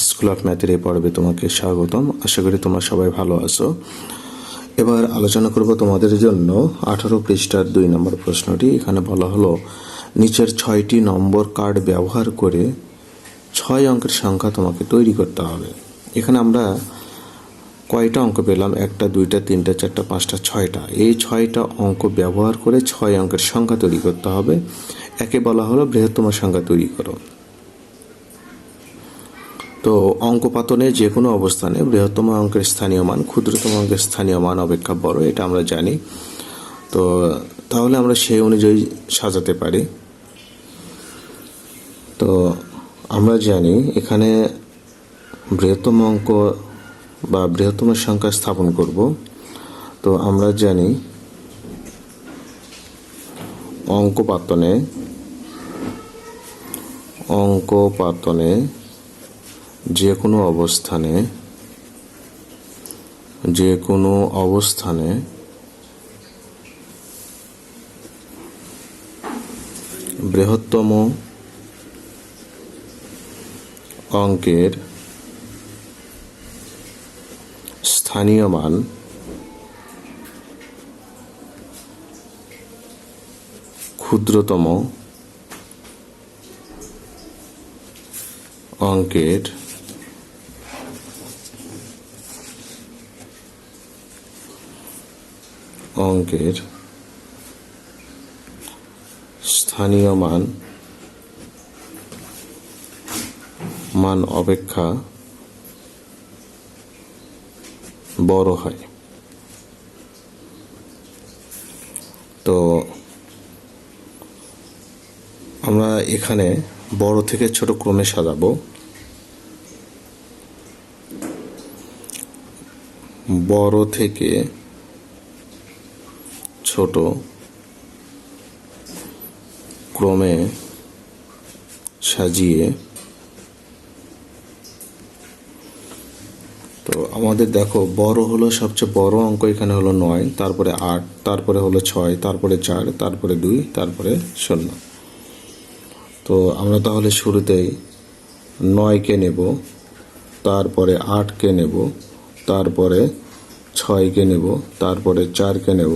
School of ম্যাথের এই পর্বে তোমাকে স্বাগতম। আশা করি তোমরা সবাই ভালো আছো। এবার আলোচনা করব তোমাদের জন্য 18 পৃষ্ঠার 2 নম্বর প্রশ্নটি। এখানে বলা হলো নিচের 6টি নম্বর কার্ড ব্যবহার করে 6 অঙ্কের সংখ্যা তোমাকে তৈরি করতে হবে। এখানে আমরা কয়টা অঙ্ক পেলাম? 1টা 2টা 3টা 4টা 5টা 6টা। এই 6টা অঙ্ক ব্যবহার করে 6 অঙ্কের সংখ্যা তৈরি করতে হবে। একে বলা হলো বৃহত্তম সংখ্যা তৈরি করো। তো অঙ্ক পাতনে যে কোনো অবস্থানে বৃহত্তম অঙ্কের স্থানীয় মান ক্ষুদ্রতম অঙ্কের স্থানীয় মান অপেক্ষা বড়, এটা আমরা জানি। তো তাহলে আমরা সেই অনুযায়ী সাজাতে পারি। তো আমরা জানি এখানে বৃহত্তম অঙ্ক বা বৃহত্তম সংখ্যা স্থাপন করব। তো আমরা জানি অঙ্ক পাতনে যে কোনো অবস্থানে বৃহত্তম অঙ্কের স্থানীয় মান ক্ষুদ্রতম অঙ্কের স্থানীয় মান অপেক্ষা বড় হয়। তো আমরা এখানে বড় থেকে ছোট ক্রমে সাজাবো। বড় থেকে ছোট ক্রমে সাজিয়ে, তো আমাদের দেখো বড় হলো সবচেয়ে বড় অঙ্ক এখানে হলো 9, তারপরে 8, তারপরে হলো 6, তারপরে 4, তারপরে 2, তারপরে 0। তো আমরা তাহলে শুরুতেই 9কে নেব, তারপরে 8কে নেব, তারপরে 6কে নেব, তারপরে 4কে নেব,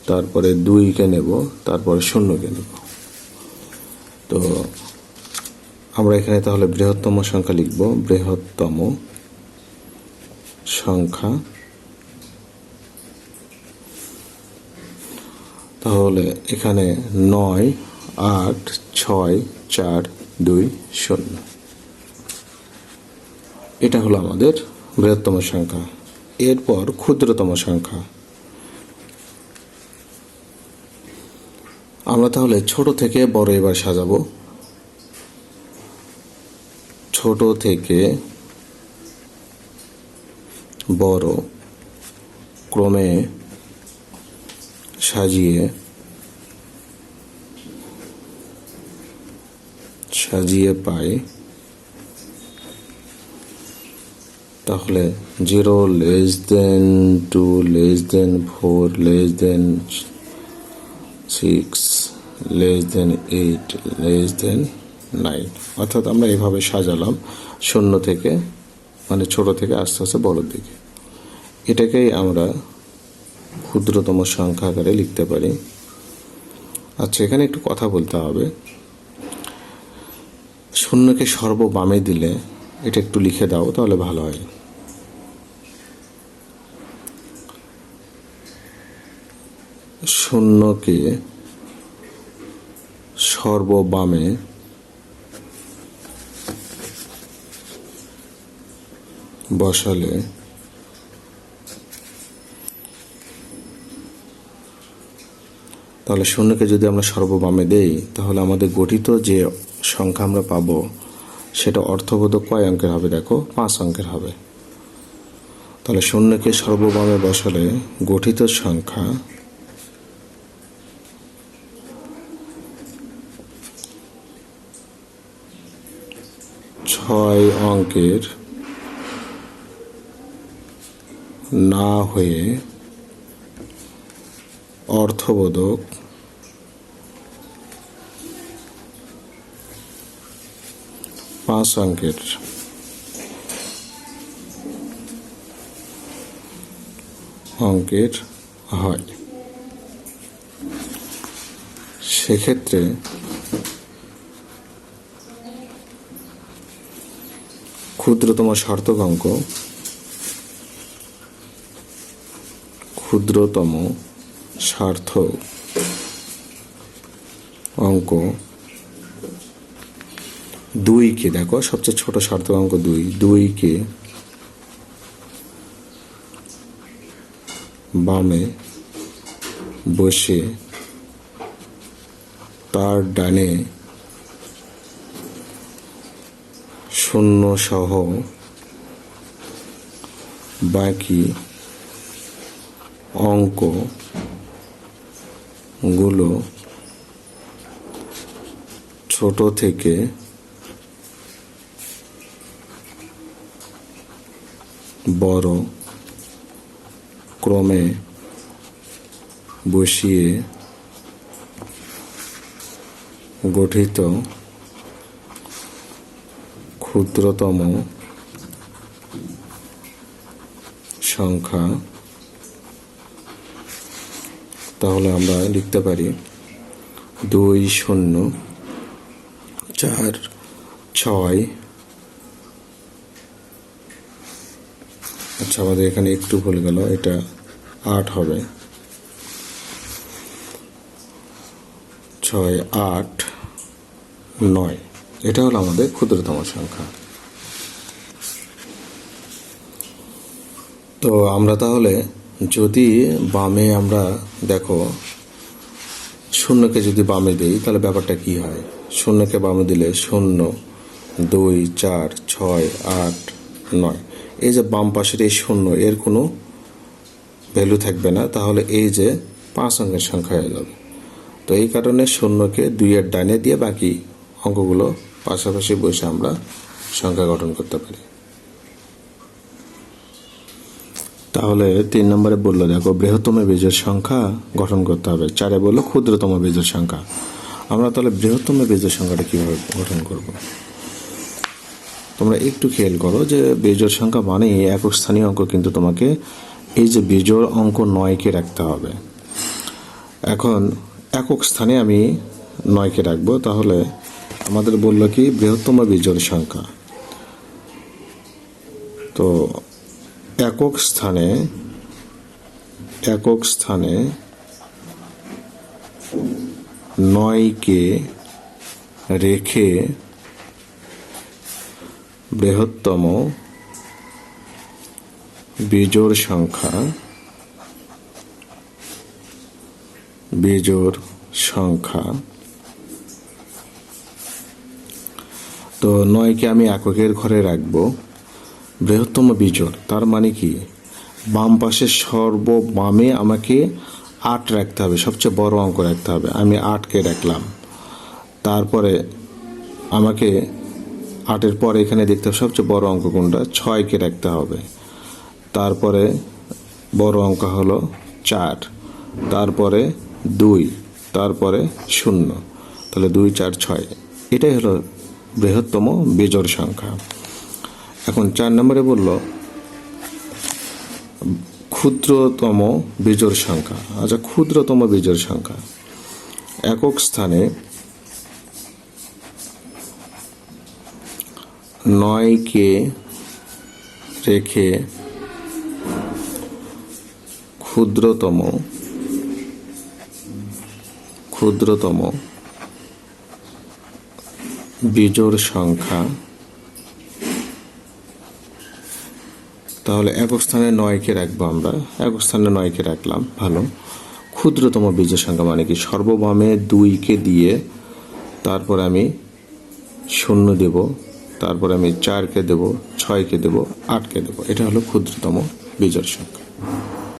তারপরে 2কে নেব, তারপরে 0কে নেব। তো আমরা এখানে তাহলে বৃহত্তম সংখ্যা লিখব। বৃহত্তম সংখ্যা তাহলে এখানে 9, 8, 6, 4, 2, 0। এটা হলো আমাদের বৃহত্তম সংখ্যা। এরপর ক্ষুদ্রতম সংখ্যা। আমরা তাহলে ছোট থেকে বড় এবার সাজাবো। ছোট থেকে বড় ক্রমে সাজিয়ে পাই তাহলে 0 less than 2 less than 4 less than 6 less than 8 less than 9। অর্থাৎ আমরা এভাবে সাজালাম 0 থেকে, মানে ছোট থেকে আস্তে আস্তে বড়র দিকে। এটাকেই আমরা ক্ষুদ্রতম সংখ্যা আকারে লিখতে পারি। আচ্ছা, এখানে একটু কথা বলতে হবে। 0কে সর্ববামে দিলে এটা একটু লিখে দাও, তাহলে ভালো হয়। 0কে সর্ববামে বসালে তাহলে 0কে যদি আমরা সর্ববামে দেই তাহলে আমাদের গঠিত যে সংখ্যা আমরা পাবো সেটা অর্থবোধক কয় অঙ্কের হবে? দেখো 5 অঙ্কের হবে। তাহলে 0কে সর্ববামে বসালে গঠিত সংখ্যা 6 অঙ্কের না হয়ে অর্থবোধক 5 অঙ্কের অঙ্কের হয়। সেক্ষেত্রে ক্ষুদ্রতম সার্থক অঙ্ক, ক্ষুদ্রতম সার্থক অঙ্ক 2কে, দেখো সবচেয়ে ছোট সার্থক অঙ্ক 2কে বামে বসে তার ডানে শূন্য সহ বাকি অঙ্কগুলো ছোট থেকে বড় ক্রমে বসিয়ে গঠিত ক্ষুদ্রতম সংখ্যা। তাহলে আমরা লিখতে পারি 2 0 4 6। আচ্ছা, আমাদের এখানে একটু ভুল গেল, এটা 8 হবে। 6 8 9, এটা হলো আমাদের ক্ষুদ্রতম সংখ্যা। তো আমরা তাহলে যদি বামে আমরা দেখো শূন্যকে যদি বামে দিই তাহলে ব্যাপারটা কি হয়? শূন্যকে বামে দিলে 0 2 4 6 8 9, এই যে বাম পাশের এই 0 এর কোনো ভ্যালু থাকবে না, তাহলে এই যে 5 অঙ্কের সংখ্যা হয়ে যাবে। তো এই কারণে 0কে 2 এর ডানে দিয়ে বাকি অঙ্কগুলো পাশাপাশি বসে আমরা সংখ্যা গঠন করতে পারি। তাহলে 3 নম্বরে বললো দেখো বৃহত্তম বেজোড় সংখ্যা গঠন করতে হবে, 4 বললো ক্ষুদ্রতম বেজোড় সংখ্যা। আমরা তাহলে বৃহত্তম বেজোড় সংখ্যাটা কিভাবে গঠন করব? তোমরা একটু খেয়াল করো যে বেজোড় সংখ্যা মানে একক স্থানীয় অঙ্ক, কিন্তু তোমাকে এই যে বেজোড় অঙ্ক 9কে রাখতে হবে। এখন একক স্থানে আমি 9কে রাখবো, তাহলে আমাদের বললো কি বৃহত্তম বেজোড় সংখ্যা। তো একক স্থানে 9কে রেখে বৃহত্তম বেজোড় সংখ্যা তো 9কে আমি এককের ঘরে রাখবো। বৃহত্তম বিজোড় তার মানে কি বাম পাশে সর্ববামে আমাকে 8 রাখতে হবে, সবচেয়ে বড় অঙ্ক রাখতে হবে। আমি 8কে রাখলাম, তারপরে আমাকে 8-এর পরে এখানে দেখতে হবে সবচেয়ে বড় অঙ্ক কোনটা, 6কে রাখতে হবে। তারপরে বড় অঙ্ক হলো 4, তারপরে 2, তারপরে 0। তাহলে 2 4 6, এটাই হলো বৃহত্তম বেজোড় সংখ্যা। এখন 4 নম্বরে বলল ক্ষুদ্রতম বেজোড় সংখ্যা। আচ্ছা, ক্ষুদ্রতম বেজোড় সংখ্যা একক স্থানে 9কে রেখে ক্ষুদ্রতম বেজোড় সংখ্যা। তাহলে একক স্থানে 9কে রাখবো, আমরা একক স্থানে 9কে রাখলাম, ভালো। ক্ষুদ্রতম বেজোড় সংখ্যা মানে কি সর্ববামে 2কে দিয়ে তারপর আমি 0 দেব, তারপর আমি 4কে দেব, 6কে দেব, 8কে দেব, এটা হলো ক্ষুদ্রতম বেজোড় সংখ্যা।